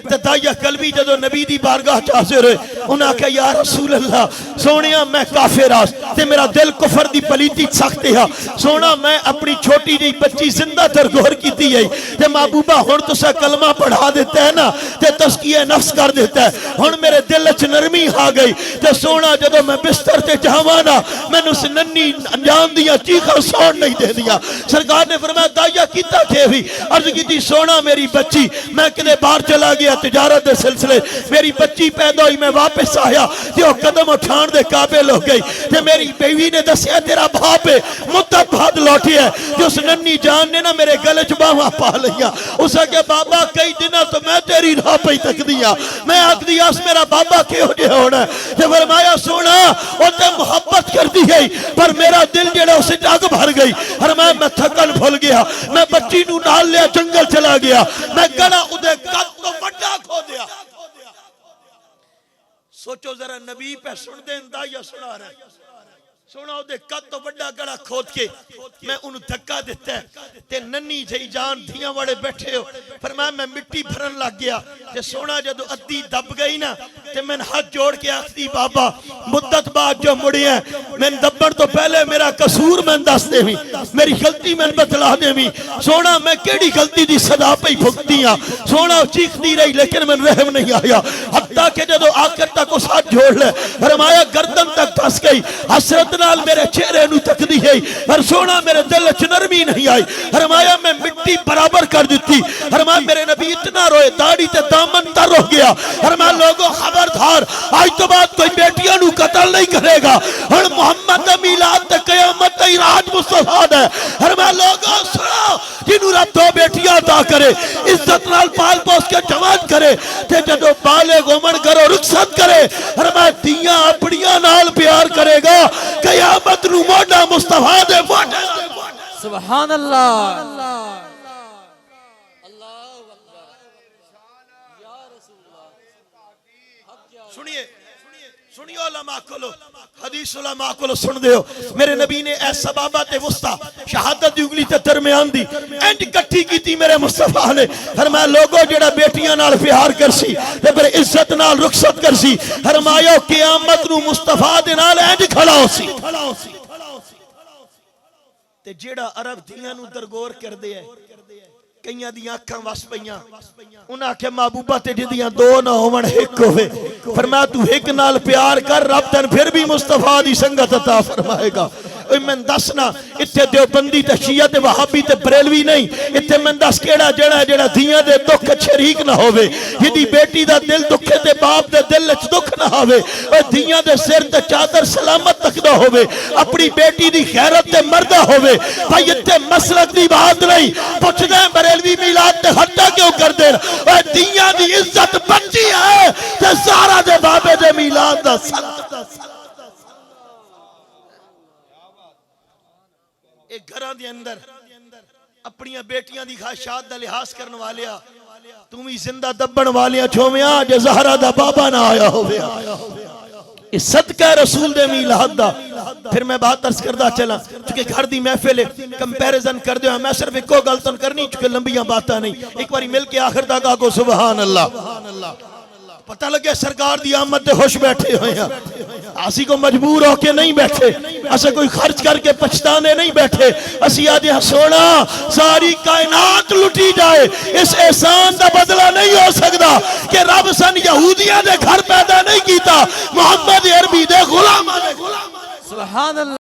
تے دایا قلبی جدو نبی دی بارگاہ حاضر ہوئے انہاں کہا یا رسول اللہ سونیا میں کافر آس تے میرا دل کفر دی پلیتی سکتے ہاں سونا میں اپنی چھوٹی جی بچی زندہ ترگور کی دی ہے تے محبوبہ ہون تو سا کلمہ پڑھا دیتا ہے نا تے تزکیہ نفس کر دیتا ہے ہون میرے دل اچھ نرمی آ گئی تے سونا جدو میں بستر تے جاوانا میں نے اس ننی انجام دیا چیخا سون نہیں دے دیا سرکار نے فرمایا دایا کیتا تھے بھی عرض کی تھی سونا میری بچی میں کدے باہر چلا گیا تجارت دے سلسلے میری بچی پیدا ہوئی میں واپس آیا تے وہ قدم اٹھان دے قابل ہو گئی تے میری بیوی نے دسیا تیرا باپ ہے مدت بعد لوٹی ہے تے اس ننی جان نے نا میرے گلے چ باواں پا لیا اس کہ بابا کئی دنوں تو میں تیری راہ پہ تک دیا میں آکھ دیا اس میرا بابا کیوں جے ہونا ہے تے فرمایا سونا او تے محبت کر دی گئی پر میرا دل جڑا اسے جاگ بھر گئی فرمایا میں تھکن بھول گیا میں بچی نو نال لیا جنگل چلا گیا میں گڑا ادے قد تو بڑا کھو دیا سوچو ذرا نبی پہ سن دے اندائیہ سنا رہا ہے سونا ہو دے قد تو بڑا گڑا کھود کے میں انہوں دھکا دیتا ہے تے ننی جائی جان دھیاں وڑے بیٹھے ہو فرمایا میں مٹی بھرن لگ گیا تے سونا جدو ادھی دب گئی نا تے میں ہاتھ جوڑ کے آختی بابا مدت بعد جو مڑی ہیں میں دبڑ تو پہلے میرا قصور میں دس دے بھی میری غلطی میں بتلا دے بھی سونا میں کیڑی غلطی دی صدا پہ ہی بھگتی ہاں سونا چیخ دی رہی لیکن میں رحم نہیں آیا حتیٰ کہ جدو آخر تک اس ہاتھ جوڑ لے فرمایا گردن تک دس گئی حسرت نال میرے چہرے نو تک دی ہے پر سونا میرے دل اچھ نرمی نہیں آئی فرمایا میں مٹی برابر کر دیتی فرمایا میرے نبی اتنا روئے داڑھی تے دامن تر ہو گیا فرمایا لوگوں خبردار آج تو بعد کوئی بیٹیاں نو قتل نہیں کرے گا اور محمد میلاد تے قیامت تے راج مصطفیٰ ہے فرمایا لوگوں سنو جنہوں رب دو بیٹیاں عطا کرے عزت نال پال پوس کے جوان کرے تے جدو بالغ عمر کرو رخصت کرے فرمایا دیاں اپنیاں نال پیار کرے گا قیامت نو موڈا مصطفیٰ دے موڈا سبحان اللہ سنیے سنیے علماء کولو حدیث علماء کولو سن دیو میرے نبی نے اے سبابت وسطی شہادت دی انگلی تے درمیان دی اینڈ کٹھی کی تھی میرے مصطفیٰ نے فرمایا لوگوں جڑا بیٹیاں نال پیار کرسی تے پھر عزت نال رخصت کرسی فرمایا قیامت نو مصطفیٰ دے نال اینڈ کھڑا ہوسی تے جڑا عرب دیاں نو درگور کر دے ہے کئیاں دیاں اکھاں وس پئیاں انہاں کہ محبوبہ تے جدیاں دو نہ ہون ایک ہوئے فرمایا تو ایک نال پیار کر رب تن پھر بھی مصطفیٰ دی سنگت عطا فرمائے گا میں دسنا اتھے دیوبندی تے شیعہ تے وہابی تے بریلوی نہیں اتھے میں دس کیڑا جڑا دھیاں دے دکھ شریک نہ ہوئے جدی بیٹی دا دل دکھے تے باپ دے دل اچ دکھ نہ ہوئے دھیاں دے سر تے چادر سلامت تک نہ ہوئے اپنی بیٹی دی خیرت تے مردہ ہوئے بھائی اتھے مسلک دی بات نہیں پوچھ دیں بریلوی میلاد تے ہٹا کیوں کر دیں دھیاں دی عزت بچی ہے تے سارا دے بابے دے میلاد دا سنت ایک گھراں دے اندر اپنیاں بیٹیاں دی خواہشات دا لحاظ کرن والیا تمہیں زندہ دبن والیا چھومیاں جے زہرہ دا بابا نہ آیا ہوئے اس صدقہ رسول دے میلاد دا پھر میں بات عرض کردہ چلا چونکہ گھر دی محفل کمپیریزن کر دیا میں صرف ایک کو غلطن کرنی چونکہ لمبیاں باتاں نہیں ایک باری مل کے آخر تک آگو سبحان اللہ پتہ لگے سرکار دی آمد دے خوش بیٹھے ہوئے ہیں آسی کو مجبور ہو کے نہیں بیٹھے اسے کوئی خرچ کر کے پچھتانے نہیں بیٹھے اسی آدھے سونا ساری کائنات لٹی جائے اس احسان دا بدلہ نہیں ہو سکتا کہ رب سن یہودیاں دے گھر پیدا نہیں کیتا محمد عربی دے غلام سبحان اللہ